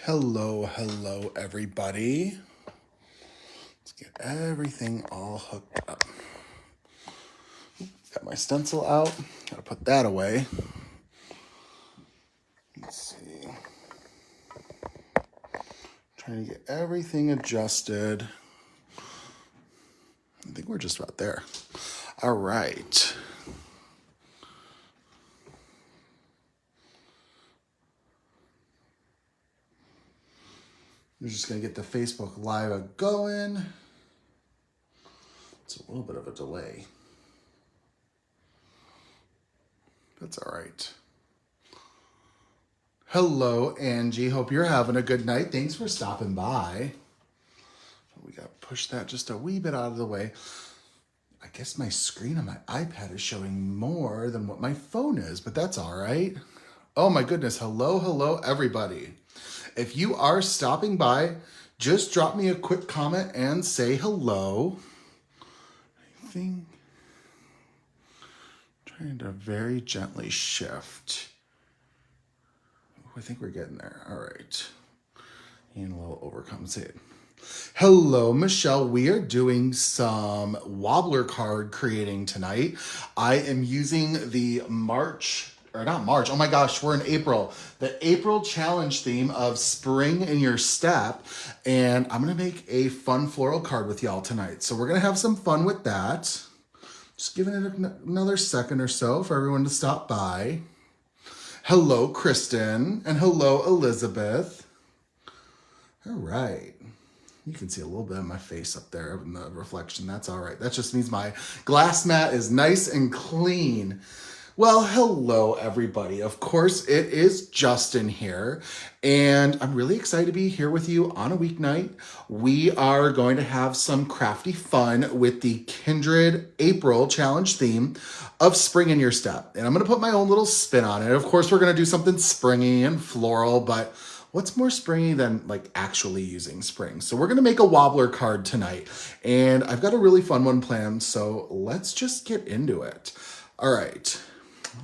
Hello, everybody. Let's get everything all hooked up. Got my stencil out. Gotta put that away. Let's see. Trying to get everything adjusted. I think we're just about there. All right. We're just going to get the Facebook Live going. It's a little bit of a delay. That's all right. Hello, Angie. Hope you're having a good night. Thanks for stopping by. We got to push that just a wee bit out of the way. I guess my screen on my iPad is showing more than what my phone is, but that's all right. Oh my goodness. Hello, everybody. If you are stopping by, just drop me a quick comment and say hello. I think trying to very gently shift. I think we're getting there. All right. And a little overcompensate. Hello, Michelle. We are doing some wobbler card creating tonight. I am using the not March. Oh my gosh, we're in April. The April challenge theme of spring in your step. And I'm going to make a fun floral card with y'all tonight. So we're going to have some fun with that. Just giving it another second or so for everyone to stop by. Hello, Kristen. And hello, Elizabeth. All right. You can see a little bit of my face up there in the reflection. That's all right. That just means my glass mat is nice and clean. Well, hello, everybody. Of course, it is Justin here, and I'm really excited to be here with you on a weeknight. We are going to have some crafty fun with the Kindred April challenge theme of spring in your step. And I'm going to put my own little spin on it. Of course, we're going to do something springy and floral, but what's more springy than like actually using spring? So we're going to make a wobbler card tonight, and I've got a really fun one planned. So let's just get into it. All right.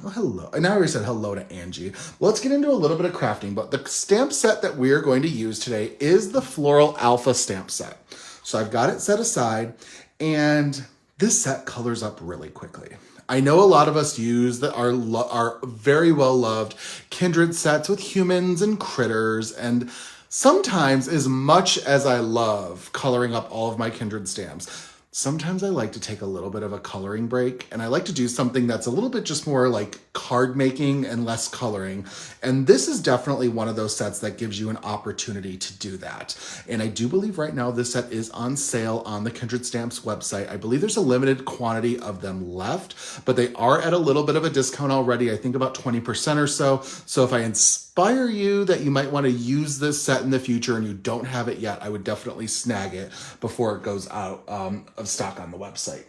Oh, hello. And I already said hello to Angie. Let's get into a little bit of crafting, but the stamp set that we're going to use today is the Floral Alpha stamp set. So I've got it set aside, and this set colors up really quickly. I know a lot of us use our very well-loved Kindred sets with humans and critters, and sometimes, as much as I love coloring up all of my Kindred stamps, sometimes I like to take a little bit of a coloring break, and I like to do something that's a little bit just more like card making and less coloring. And this is definitely one of those sets that gives you an opportunity to do that. And I do believe right now this set is on sale on the Kindred Stamps website. I believe there's a limited quantity of them left, but they are at a little bit of a discount already. I think about 20% or so. So if I inspire you that you might want to use this set in the future and you don't have it yet, I would definitely snag it before it goes out of stock on the website.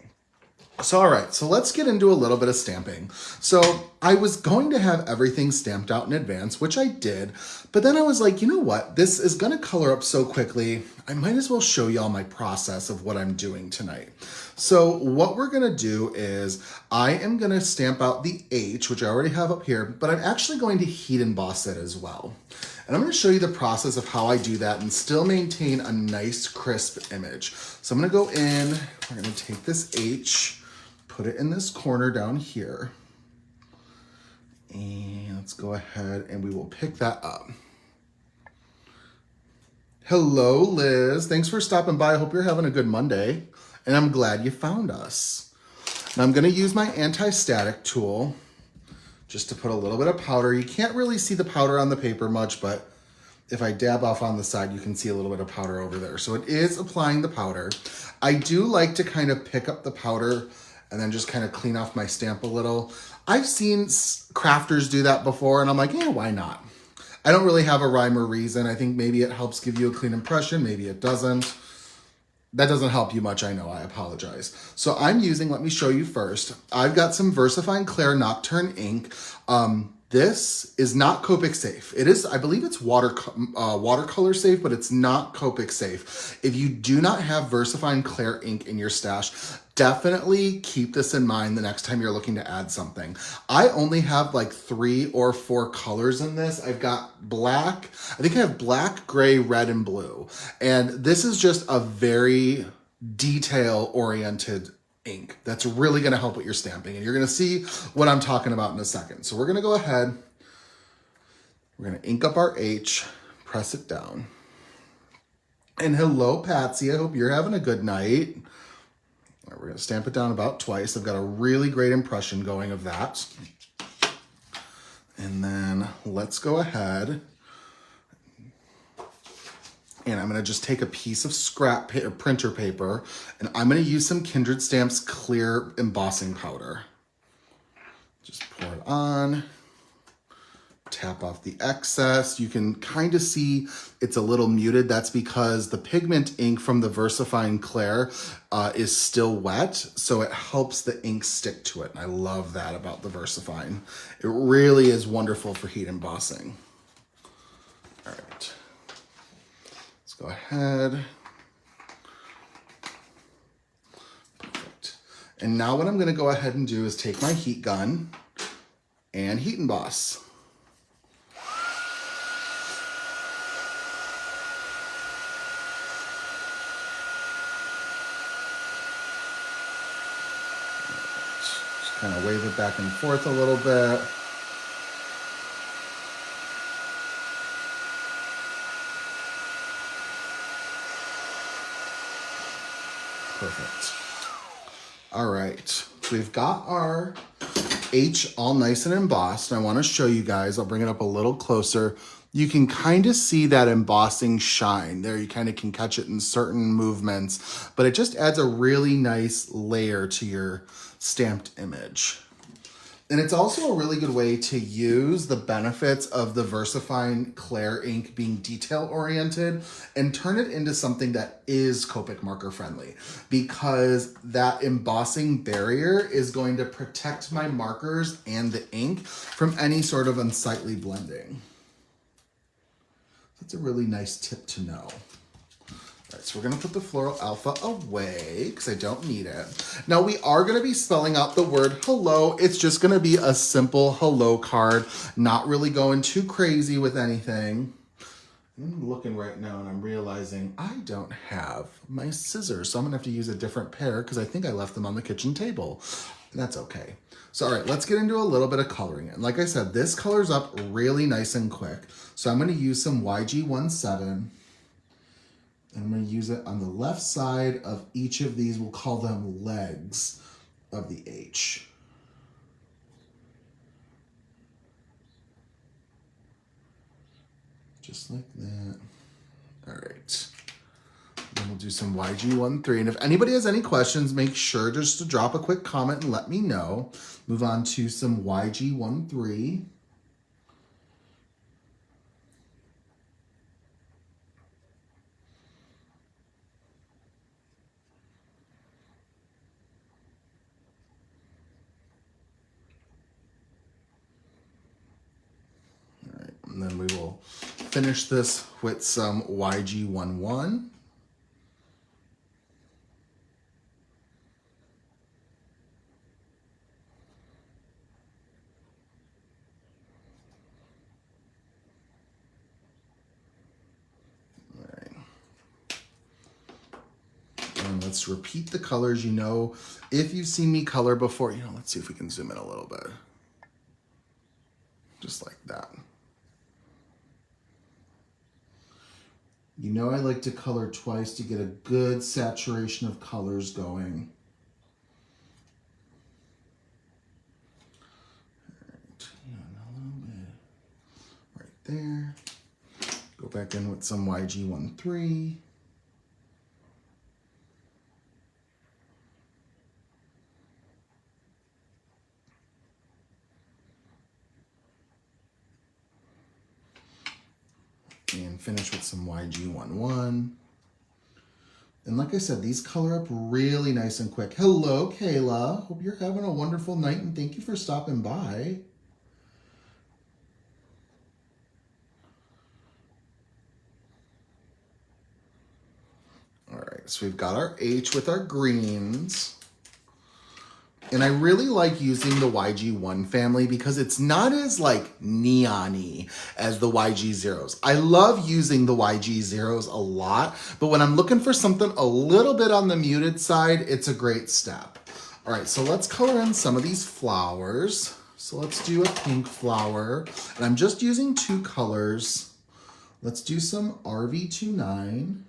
So, all right, so let's get into a little bit of stamping. So I was going to have everything stamped out in advance, which I did, but then I was like, you know what? This is going to color up so quickly. I might as well show y'all my process of what I'm doing tonight. So what we're going to do is I am going to stamp out the H, which I already have up here, but I'm actually going to heat emboss it as well. And I'm going to show you the process of how I do that and still maintain a nice crisp image. So I'm going to go in, we're going to take this H, put it in this corner down here. And let's go ahead and we will pick that up. Hello, Liz. Thanks for stopping by. I hope you're having a good Monday. And I'm glad you found us. Now I'm going to use my anti-static tool just to put a little bit of powder. You can't really see the powder on the paper much, but if I dab off on the side, you can see a little bit of powder over there. So it is applying the powder. I do like to kind of pick up the powder and then just kind of clean off my stamp a little. I've seen crafters do that before, and I'm like, yeah, why not? I don't really have a rhyme or reason. I think maybe it helps give you a clean impression. Maybe it doesn't. That doesn't help you much, I know, I apologize. So I'm using, let me show you first. I've got some VersaFine Clair Nocturne ink. This is not Copic safe. It is, I believe it's watercolor safe, but it's not Copic safe. If you do not have VersaFine Clear ink in your stash, definitely keep this in mind the next time you're looking to add something. I only have like 3 or 4 colors in this. I've got black, I think I have black, gray, red, and blue. And this is just a very detail-oriented ink that's really going to help with your stamping, and you're going to see what I'm talking about in a second. So we're going to go ahead, we're going to ink up our H, press it down, and hello Patsy, I hope you're having a good night. All right, we're going to stamp it down about twice. I've got a really great impression going of that. And then let's go ahead and I'm going to just take a piece of scrap printer paper, and I'm going to use some Kindred Stamps clear embossing powder. Just pour it on, tap off the excess. You can kind of see it's a little muted. That's because the pigment ink from the VersaFine Clear is still wet, so it helps the ink stick to it. And I love that about the VersaFine. It really is wonderful for heat embossing. All right. Go ahead. Perfect. And now what I'm going to go ahead and do is take my heat gun and heat emboss. Just kind of wave it back and forth a little bit. Perfect. All right, we've got our H all nice and embossed. I want to show you guys, I'll bring it up a little closer. You can kind of see that embossing shine there. You kind of can catch it in certain movements, but it just adds a really nice layer to your stamped image. And it's also a really good way to use the benefits of the VersaFine Clear ink being detail-oriented and turn it into something that is Copic marker friendly, because that embossing barrier is going to protect my markers and the ink from any sort of unsightly blending. That's a really nice tip to know. All right, so we're gonna put the Floral Alpha away because I don't need it. Now we are gonna be spelling out the word hello. It's just gonna be a simple hello card, not really going too crazy with anything. I'm looking right now and I'm realizing I don't have my scissors, so I'm gonna have to use a different pair because I think I left them on the kitchen table. And that's okay. So all right, let's get into a little bit of coloring. And like I said, this colors up really nice and quick. So I'm gonna use some YG17. And I'm going to use it on the left side of each of these. We'll call them legs of the H. Just like that. All right. Then we'll do some YG13. And if anybody has any questions, make sure just to drop a quick comment and let me know. Move on to some YG13. And then we will finish this with some YG11. All right. And let's repeat the colors. You know, if you've seen me color before, you know, let's see if we can zoom in a little bit. Just like that. You know, I like to color twice to get a good saturation of colors going. All right, a little bit right there. Go back in with some YG13. And finish with some YG11. And like I said, these color up really nice and quick. Hello, Kayla. Hope you're having a wonderful night and thank you for stopping by. right, so we've got our H with our greens. And I really like using the YG1 family because it's not as like neon-y as the YG Zeros. I love using the YG Zeros a lot, but when I'm looking for something a little bit on the muted side, it's a great step. All right, so let's color in some of these flowers. So let's do a pink flower, and I'm just using 2 colors. Let's do some RV29.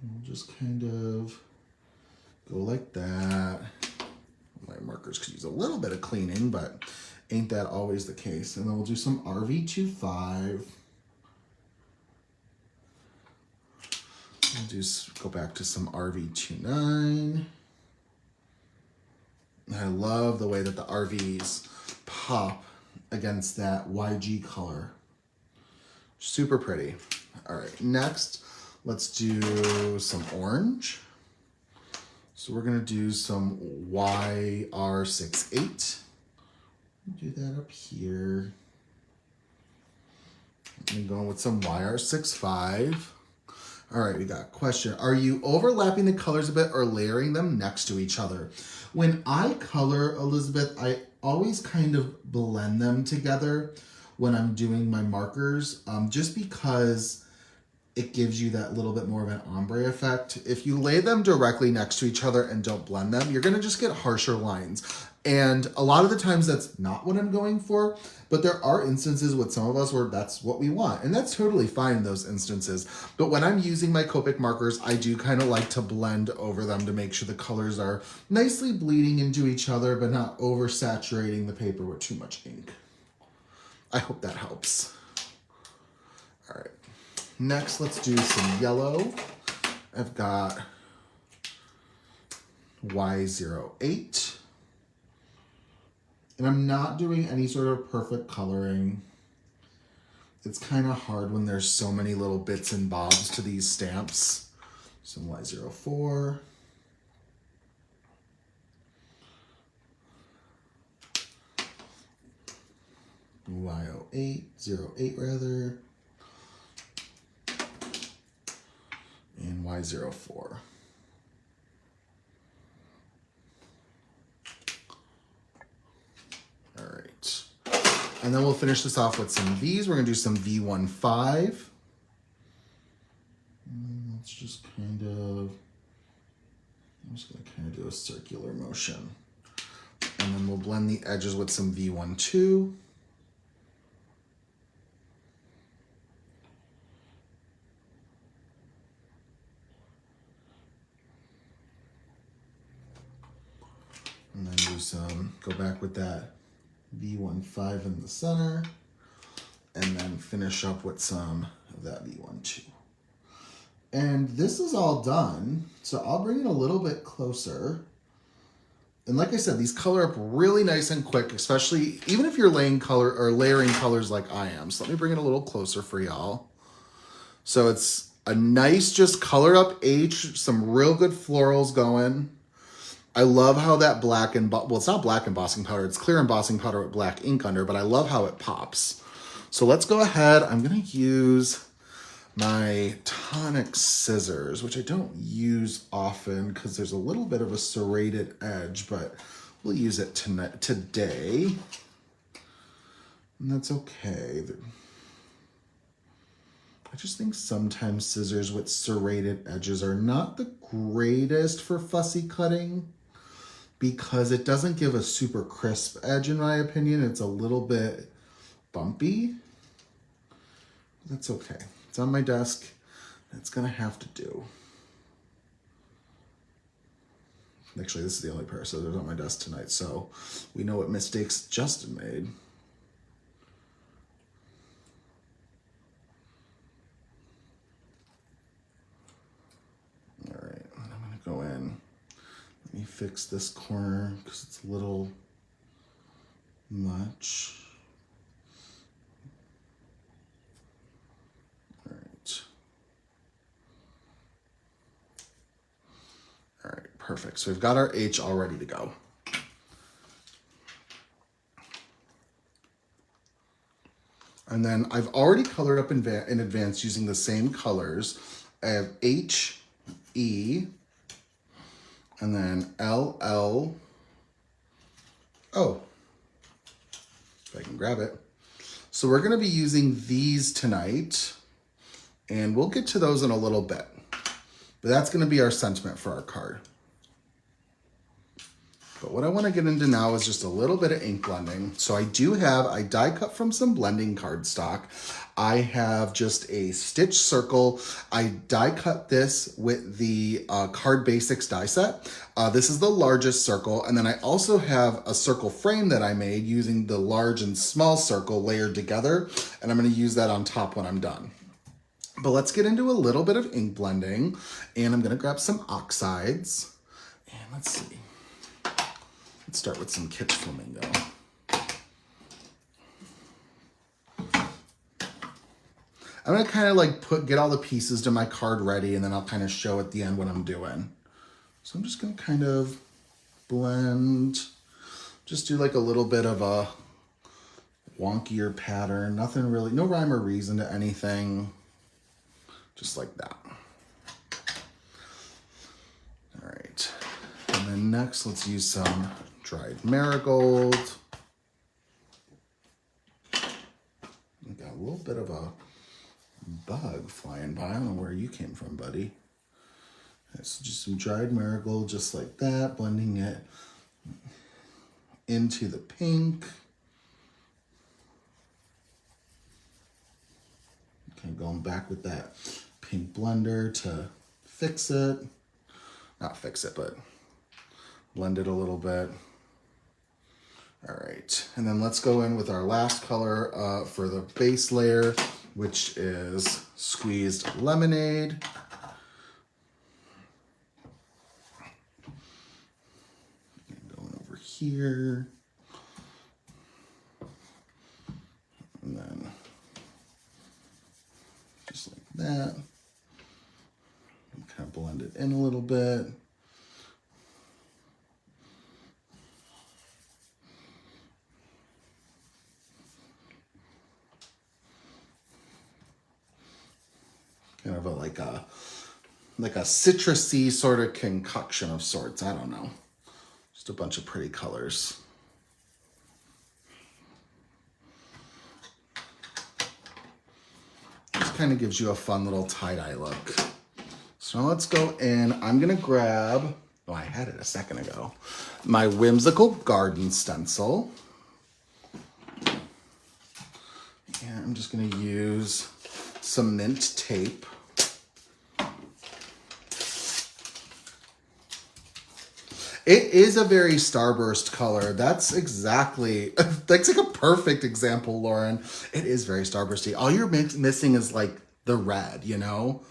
We'll just kind of go like that. My markers could use a little bit of cleaning, but ain't that always the case. And then we'll do some RV25. We'll go back to some RV29. I love the way that the RVs pop against that YG color. Super pretty. All right, next, let's do some orange. So we're gonna do some YR68. Do that up here. And going with some YR65. All right, we got a question. Are you overlapping the colors a bit or layering them next to each other? When I color, Elizabeth, I always kind of blend them together when I'm doing my markers, just because it gives you that little bit more of an ombre effect. If you lay them directly next to each other and don't blend them, you're gonna just get harsher lines. And a lot of the times that's not what I'm going for, but there are instances with some of us where that's what we want. And that's totally fine in those instances. But when I'm using my Copic markers, I do kind of like to blend over them to make sure the colors are nicely bleeding into each other, but not oversaturating the paper with too much ink. I hope that helps. All right. Next, let's do some yellow. I've got Y08. And I'm not doing any sort of perfect coloring. It's kind of hard when there's so many little bits and bobs to these stamps. Some Y04. Y08, 08 rather. And Y04. All right. And then we'll finish this off with some V's. We're gonna do some V15. Let's just kind of, I'm just gonna kind of do a circular motion. And then we'll blend the edges with some V12. And then do some, go back with that V15 in the center, and then finish up with some of that V12. And this is all done, so I'll bring it a little bit closer. And like I said, these color up really nice and quick, especially even if you're laying color or layering colors like I am. So let me bring it a little closer for y'all. So it's a nice, just colored up H, some real good florals going. I love how that black and, well, it's not black embossing powder, it's clear embossing powder with black ink under, but I love how it pops. So let's go ahead. I'm gonna use my tonic scissors, which I don't use often because there's a little bit of a serrated edge, but we'll use it today. And that's okay. I just think sometimes scissors with serrated edges are not the greatest for fussy cutting, because it doesn't give a super crisp edge, in my opinion. It's a little bit bumpy. That's okay. It's on my desk. It's gonna have to do. Actually, this is the only pair of scissors on my desk tonight, so we know what mistakes Justin made. All right, I'm gonna go in. Let me fix this corner because it's a little much. All right. All right, perfect. So we've got our H all ready to go. And then I've already colored up in advance using the same colors. I have H, E, and then LL. Oh, if I can grab it. So we're going to be using these tonight, and we'll get to those in a little bit. But that's going to be our sentiment for our card. But what I want to get into now is just a little bit of ink blending. So I die cut from some blending cardstock. I have just a stitch circle. I die cut this with the Card Basics die set. This is the largest circle. And then I also have a circle frame that I made using the large and small circle layered together. And I'm going to use that on top when I'm done. But let's get into a little bit of ink blending. And I'm going to grab some oxides. And let's see. Let's start with some Kitsch Flamingo. I'm going to kind of like get all the pieces to my card ready, and then I'll kind of show at the end what I'm doing. So I'm just going to kind of blend, just do like a little bit of a wonkier pattern. Nothing really, no rhyme or reason to anything. Just like that. All right. And then next, let's use some dried marigold. Got a little bit of a bug flying by. I don't know where you came from, buddy. So just some dried marigold, just like that, blending it into the pink. Kind of going back with that pink blender to fix it. Not fix it, but blend it a little bit. All right, and then let's go in with our last color for the base layer, which is Squeezed Lemonade. Going over here. And then just like that. Kind of blend it in a little bit. Kind of like a citrusy sort of concoction of sorts. I don't know. Just a bunch of pretty colors. This kind of gives you a fun little tie-dye look. So now let's go in. I'm going to grab, oh, I had it a second ago, my Whimsical Garden stencil. And I'm just going to use some mint tape. It is a very starburst color. That's like a perfect example, Lauren. It is very starbursty. All you're missing is like the red, you know?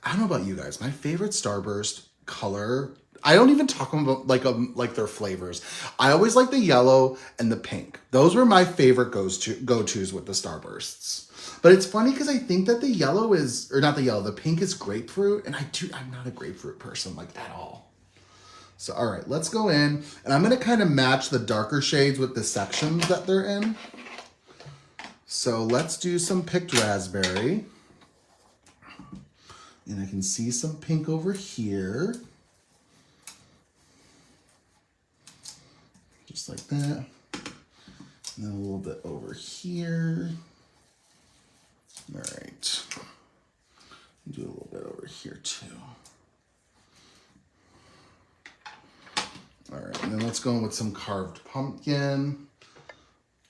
I don't know about you guys. My favorite starburst color, I don't even talk about like their flavors. I always like the yellow and the pink. Those were my favorite go-tos with the starbursts. But it's funny because I think that the pink is grapefruit, and I'm not a grapefruit person like at all. So, all right, let's go in, and I'm going to kind of match the darker shades with the sections that they're in. So let's do some picked raspberry. And I can see some pink over here. Just like that. And then a little bit over here. All right. Do a little bit over here too. All right, and then let's go in with some carved pumpkin.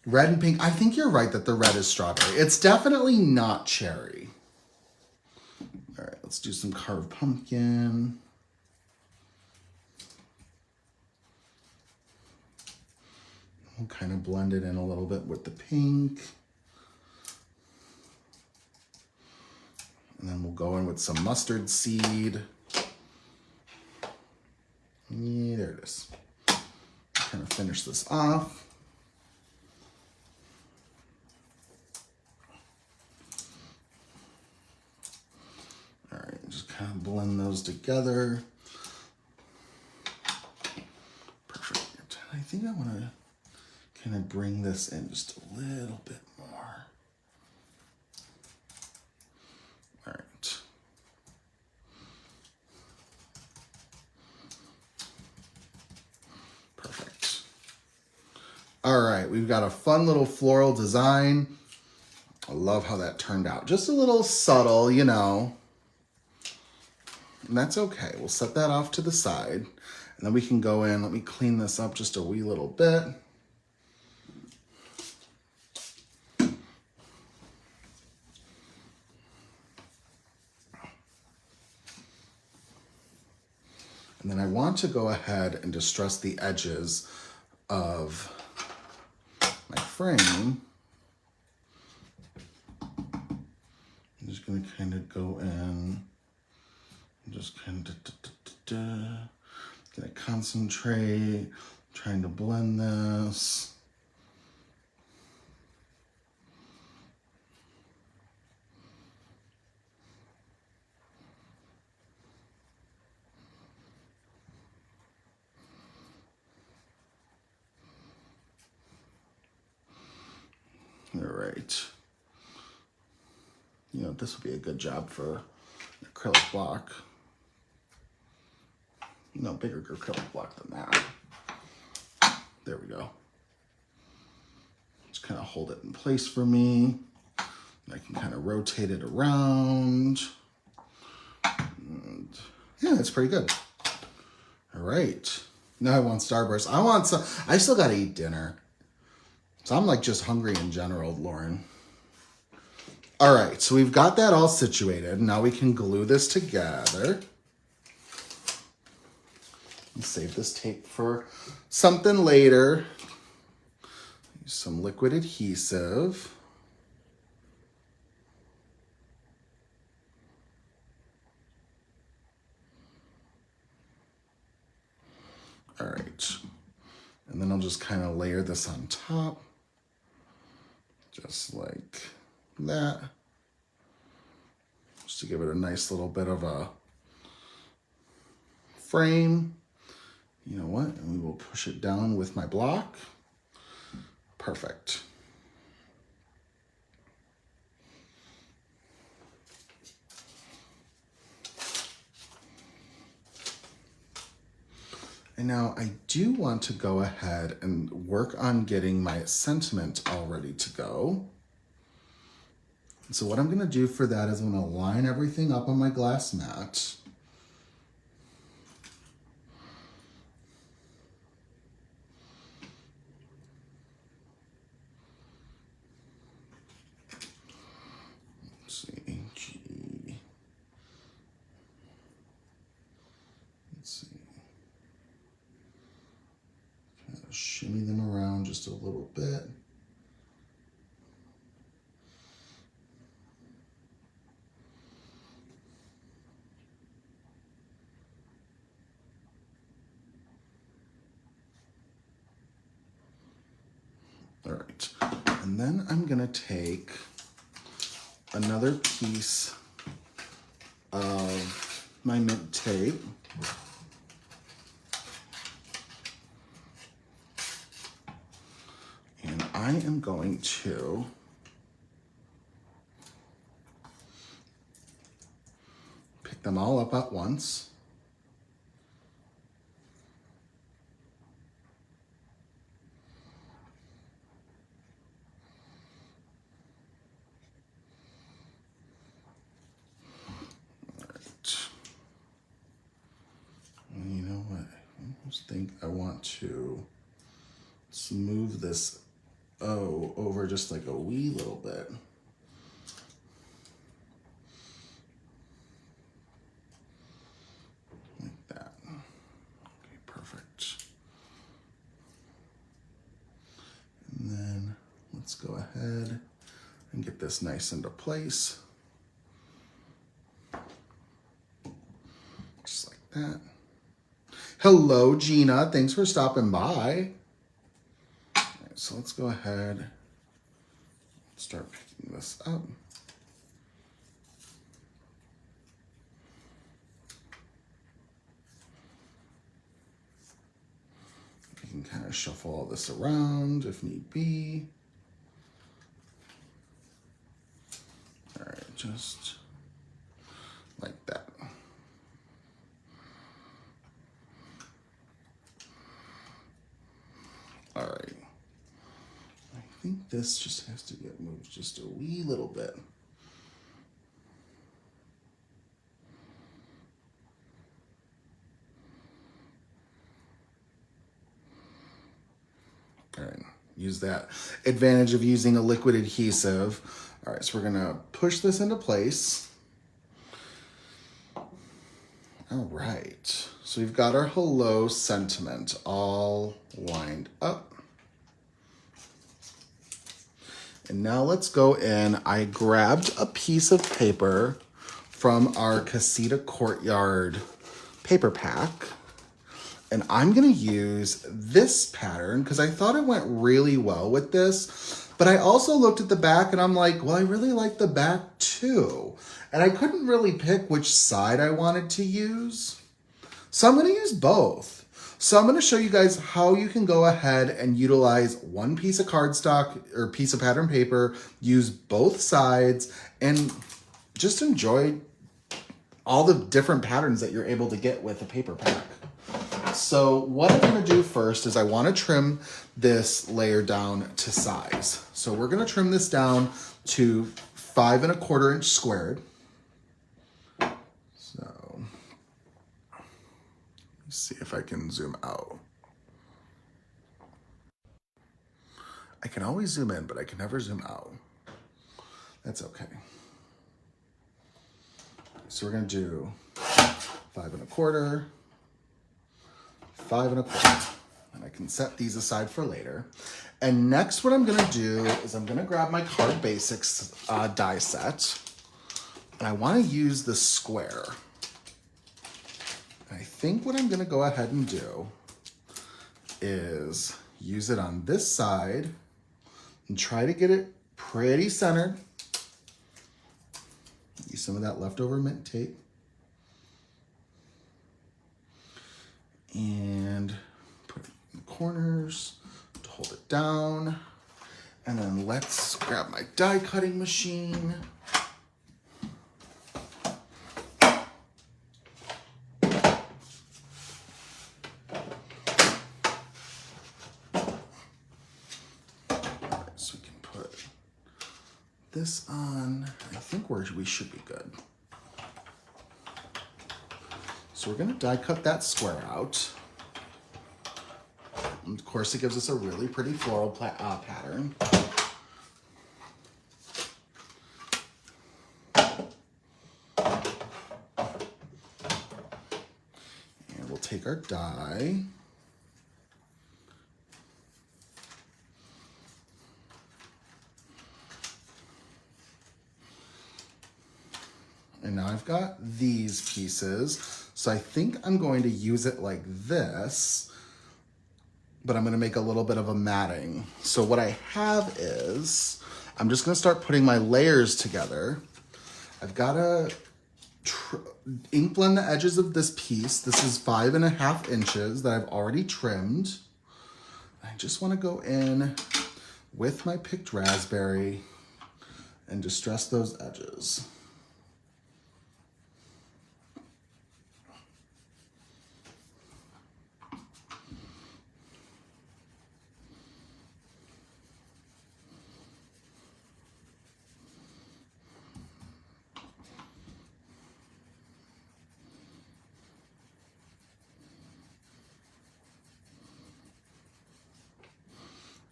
Red and pink. I think you're right that the red is strawberry. It's definitely not cherry. All right, let's do some carved pumpkin. We'll kind of blend it in a little bit with the pink. And then we'll go in with some mustard seed. Yeah, there it is. Kind of finish this off. All right, just kind of blend those together. Perfect. I think I want to kind of bring this in just a little bit more. All right. we've got a fun little floral design. I love how that turned out. Just a little subtle, you know. And that's okay. We'll set that off to the side. And then we can go in. Let me clean this up just a wee little bit. And then I want to go ahead and distress the edges of my frame. I'm just going to kind of go in, just kind of going to concentrate, trying to blend this. All right. You know, this would be a good job for an acrylic block. No bigger acrylic block than that. There we go. Just kind of hold it in place for me. I can kind of rotate it around. And yeah, it's pretty good. All right. Now I want Starburst. I want some. I still got to eat dinner. So I'm like just hungry in general, Lauren. All right, so we've got that all situated. Now we can glue this together. And save this tape for something later. Use some liquid adhesive. All right. And then I'll just kind of layer this on top. Just like that. Just to give it a nice little bit of a frame. You know what? And we will push it down with my block. Perfect. And now I do want to go ahead and work on getting my sentiment all ready to go. So what I'm going to do for that is I'm going to line everything up on my glass mat. Let's see, G. Let's see. Kind of shimmy them around just a little bit. All right, and then I'm gonna take another piece of my mint tape. And I am going to pick them all up at once. Think I want to smooth this O over just like a wee little bit. Like that. Okay, perfect. And then let's go ahead and get this nice into place. Just like that. Hello, Gina. Thanks for stopping by. All right, so let's go ahead and start picking this up. You can kind of shuffle all this around if need be. All right, just like that. All right. this just has to get moved just a wee little bit. All right, use that advantage of using a liquid adhesive. All right, so we're gonna push this into place. All right, so we've got our hello sentiment all lined up. And now let's go in. I grabbed a piece of paper from our Casita Courtyard paper pack. And I'm gonna use this pattern because I thought it went really well with this. But I also looked at the back and I'm like, well, I really like the back too. And I couldn't really pick which side I wanted to use. So I'm gonna use both. So I'm gonna show you guys how you can go ahead and utilize one piece of cardstock or piece of pattern paper, use both sides, and just enjoy all the different patterns that you're able to get with a paper pack. So what I'm gonna do first is I wanna trim this layer down to size. So we're gonna trim this down to 5 1/4 inch squared. So let's see if I can zoom out. I can always zoom in, but I can never zoom out. That's okay. So we're gonna do 5 1/4, 5 1/4, and I can set these aside for later. And next what I'm gonna do is I'm gonna grab my Card Basics die set, and I wanna use the square. And I think what I'm gonna go ahead and do is use it on this side and try to get it pretty centered. Use some of that leftover mint tape. And put it in the corners to hold it down. And then let's grab my die cutting machine. So we can put this on. I think we should be good. So we're gonna die cut that square out. And of course, it gives us a really pretty floral pattern. And we'll take our die. And now I've got these pieces. So I think I'm going to use it like this, but I'm gonna make a little bit of a matting. So what I have is, I'm just gonna start putting my layers together. I've got to ink blend the edges of this piece. This is 5 1/2 inches that I've already trimmed. I just wanna go in with my picked raspberry and distress those edges.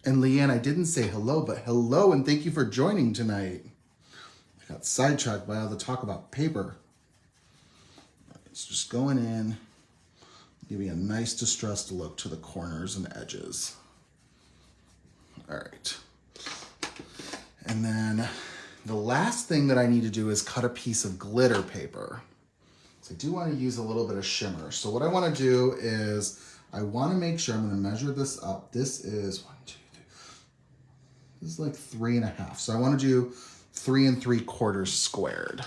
And Leanne, I didn't say hello, but hello and thank you for joining tonight. I got sidetracked by all the talk about paper. It's just going in, giving a nice distressed look to the corners and edges. All right. And then the last thing that I need to do is cut a piece of glitter paper. So I do want to use a little bit of shimmer. So what I want to do is I want to make sure, I'm going to measure this up. This is 1, 2, 3. This is like 3 1/2. So I want to do 3 3/4 squared.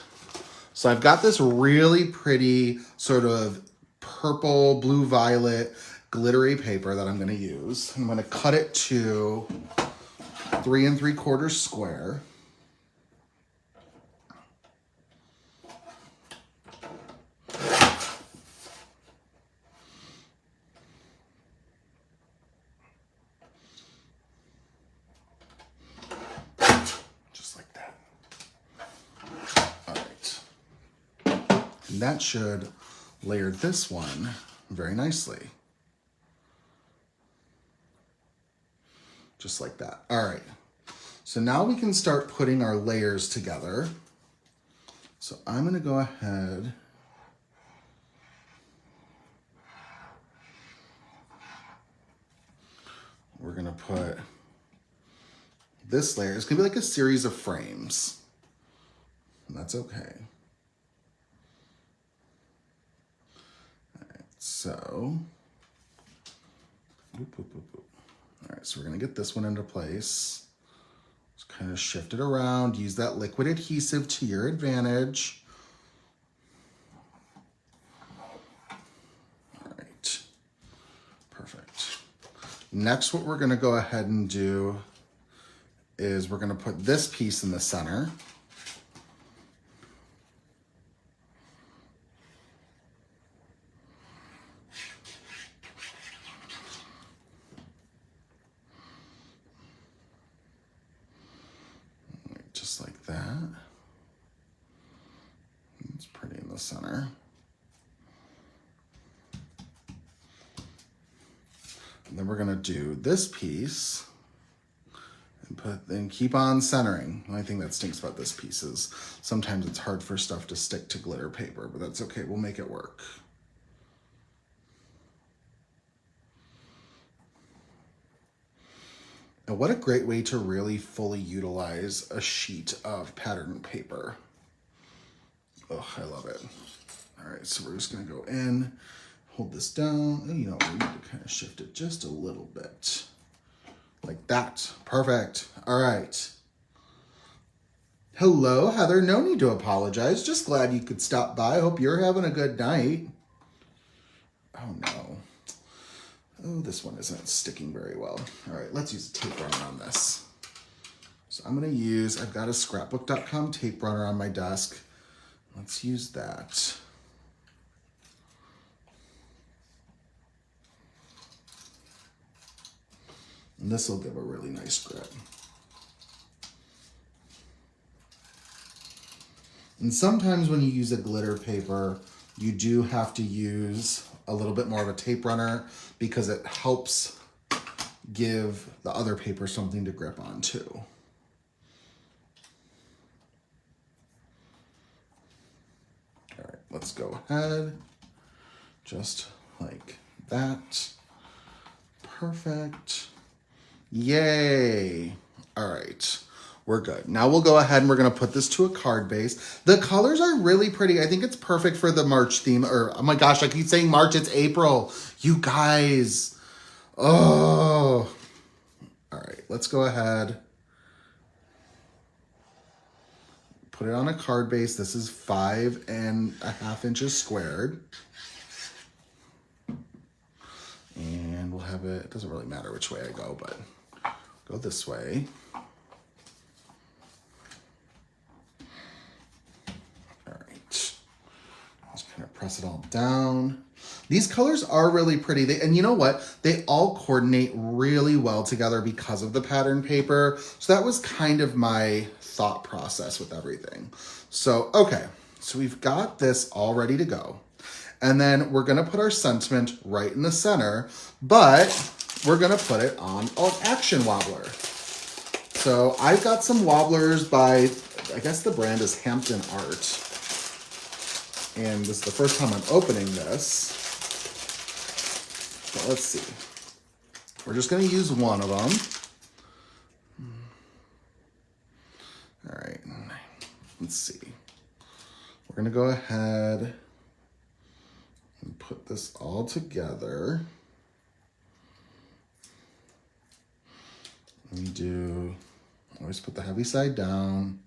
So I've got this really pretty sort of purple, blue, violet, glittery paper that I'm going to use. I'm going to cut it to 3 3/4 square. that should layer this one very nicely. Just like that. All right. So now we can start putting our layers together. So I'm going to go ahead. We're going to put this layer. It's going to be like a series of frames. And that's okay. All right. So, all right. So we're going to get this one into place. Just kind of shift it around. Use that liquid adhesive to your advantage. All right. Perfect. Next, what we're going to go ahead and do is we're going to put this piece in the center. Just like that. It's pretty in the center. And then we're going to do this piece and keep on centering. The only thing that stinks about this piece is sometimes it's hard for stuff to stick to glitter paper, but that's okay. We'll make it work. And what a great way to really fully utilize a sheet of pattern paper. Oh, I love it. All right, so we're just gonna go in, hold this down, and you know, we need to kind of shift it just a little bit. Like that. Perfect. All right. Hello, Heather. No need to apologize. Just glad you could stop by. Hope you're having a good night. Oh, no. Oh, this one isn't sticking very well. All right, let's use a tape runner on this. So I'm going to use, I've got a scrapbook.com tape runner on my desk. Let's use that. And this will give a really nice grip. And sometimes when you use a glitter paper, you do have to use a little bit more of a tape runner because it helps give the other paper something to grip onto. All right, let's go ahead. Just like that. Perfect. Yay. All right. We're good. Now we'll go ahead and we're going to put this to a card base. The colors are really pretty. I think it's perfect for the March theme. Or, oh my gosh, I keep saying March. It's April. You guys. Oh. All right. Let's go ahead. Put it on a card base. This is 5.5 inches squared. And we'll have it. It doesn't really matter which way I go, but go this way. Press it all down. These colors are really pretty. And you know what? They all coordinate really well together because of the pattern paper. So that was kind of my thought process with everything. So, okay. So we've got this all ready to go. And then we're going to put our sentiment right in the center, but we're going to put it on an action wobbler. So I've got some wobblers by, I guess the brand is Hampton Art. And this is the first time I'm opening this. So let's see. We're just going to use one of them. All right. Let's see. We're going to go ahead and put this all together. We do, always put the heavy side down.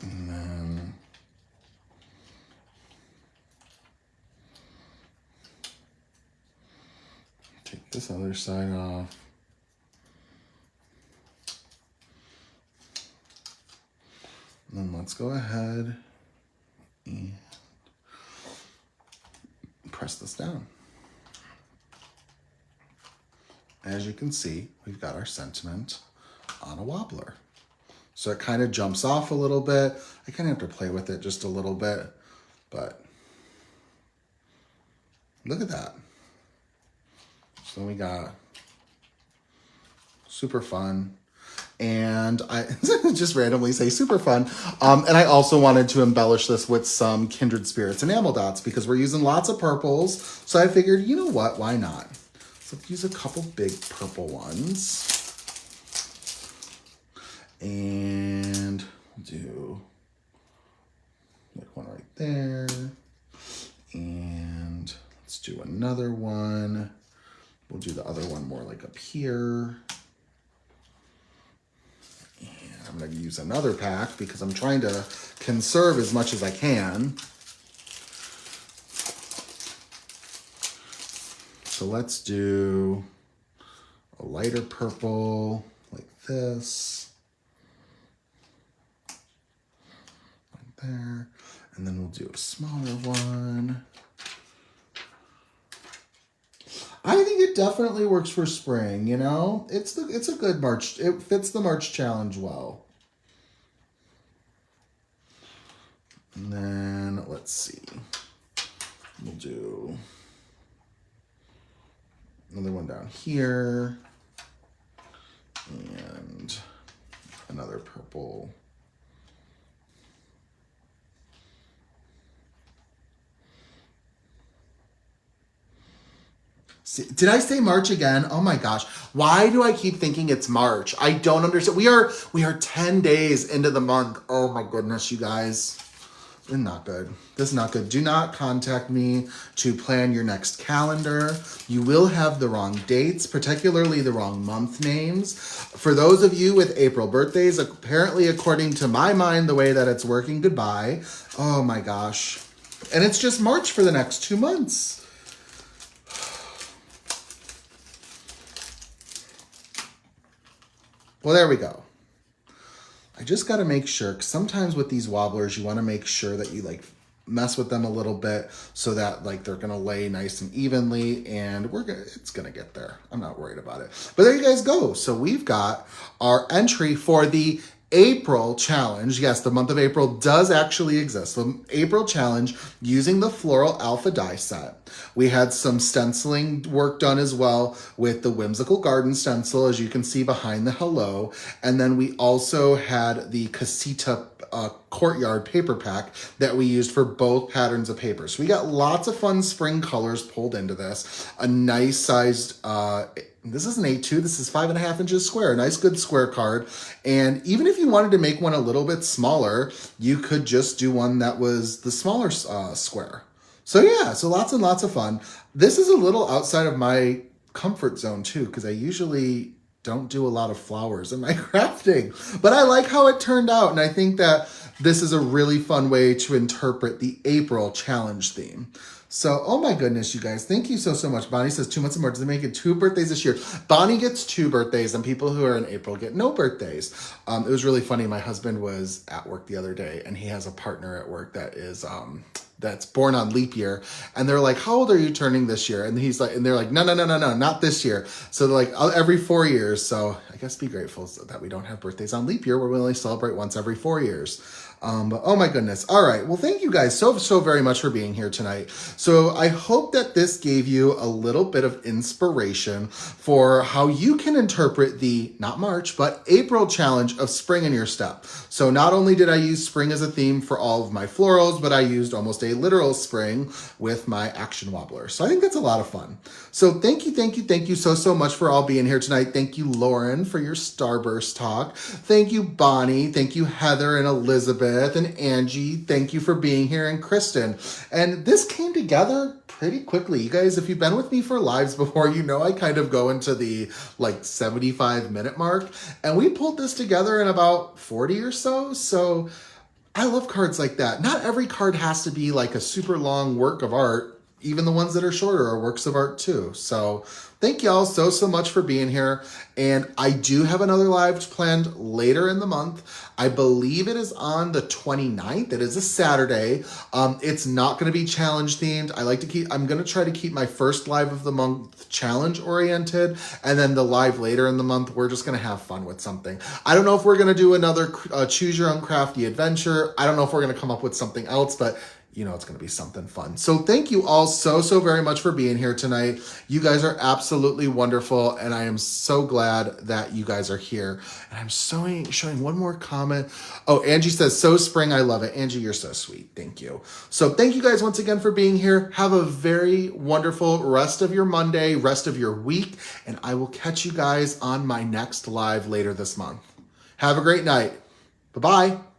And then take this other side off. And then let's go ahead and press this down. as you can see, we've got our sentiment on a wobbler. So it kind of jumps off a little bit. I kind of have to play with it just a little bit, but look at that. So we got super fun. And I just randomly say super fun. And I also wanted to embellish this with some Kindred Spirits enamel dots because we're using lots of purples. So I figured, you know what, why not? So use a couple big purple ones. And we'll do like one right there. And let's do another one. We'll do the other one more like up here. And I'm going to use another pack because I'm trying to conserve as much as I can. So let's do a lighter purple like this. Right there. And then we'll do a smaller one. I think it definitely works for spring, you know? It's a good March. It fits the March challenge well. And then let's see. We'll do another one down here. And another purple. Did I say March again? Oh my gosh. Why do I keep thinking it's March? I don't understand. We are 10 days into the month. Oh my goodness, you guys. This is not good. This is not good. Do not contact me to plan your next calendar. You will have the wrong dates, particularly the wrong month names. For those of you with April birthdays, apparently according to my mind, the way that it's working, goodbye. Oh my gosh. And it's just March for the next 2 months. Well, there we go. I just got to make sure, because sometimes with these wobblers, you want to make sure that you like mess with them a little bit so that like they're going to lay nice and evenly, and it's going to get there. I'm not worried about it. But there you guys go. So we've got our entry for the April challenge. Yes, the month of April does actually exist. The April challenge using the Floral Alpha die set. We had some stenciling work done as well with the Whimsical Garden stencil, as you can see behind the hello. And then we also had the Casita Courtyard paper pack that we used for both patterns of paper. So we got lots of fun spring colors pulled into this. A nice sized, this is an A2, this is 5.5 inches square, a nice good square card. And even if you wanted to make one a little bit smaller, you could just do one that was the smaller square. So yeah, so lots and lots of fun. This is a little outside of my comfort zone too, because I usually don't do a lot of flowers in my crafting, but I like how it turned out. And I think that this is a really fun way to interpret the April challenge theme. So, oh my goodness, you guys, thank you so much. Bonnie says 2 months and more. Does it make it 2 birthdays this year? Bonnie gets 2 birthdays, and people who are in April get no birthdays. It was really funny. My husband was at work the other day, and he has a partner at work that is that's born on leap year, and they're like, "How old are you turning this year?" And he's like, and they're like, "No, not this year." So they're like, every 4 years. So I guess be grateful that we don't have birthdays on leap year, where we only celebrate once every 4 years. But oh my goodness. All right. Well, thank you guys so very much for being here tonight. So I hope that this gave you a little bit of inspiration for how you can interpret the, not March, but April challenge of spring in your step. So not only did I use spring as a theme for all of my florals, but I used almost a literal spring with my action wobbler. So I think that's a lot of fun. So thank you so much for all being here tonight. Thank you, Lauren, for your Starburst talk. Thank you, Bonnie. Thank you, Heather and Elizabeth and Angie. Thank you for being here, and Kristen. And this came together pretty quickly. You guys, if you've been with me for lives before, you know I kind of go into the like 75-minute mark, and we pulled this together in about 40 or so. So I love cards like that. Not every card has to be like a super long work of art. even the ones that are shorter are works of art too. So thank y'all so much for being here. And I do have another live planned later in the month. I believe it is on the 29th. It is a Saturday. It's not going to be challenge themed. I'm going to try to keep my first live of the month challenge oriented. And then the live later in the month, we're just going to have fun with something. I don't know if we're going to do another choose your own crafty adventure. I don't know if we're going to come up with something else, but you know it's going to be something fun. So thank you all so very much for being here tonight. You guys are absolutely wonderful, and I am so glad that you guys are here. And I'm showing one more comment. Oh, Angie says, so spring, I love it. Angie, you're so sweet. Thank you. So thank you guys once again for being here. Have a very wonderful rest of your Monday, rest of your week, and I will catch you guys on my next live later this month. Have a great night. Bye-bye.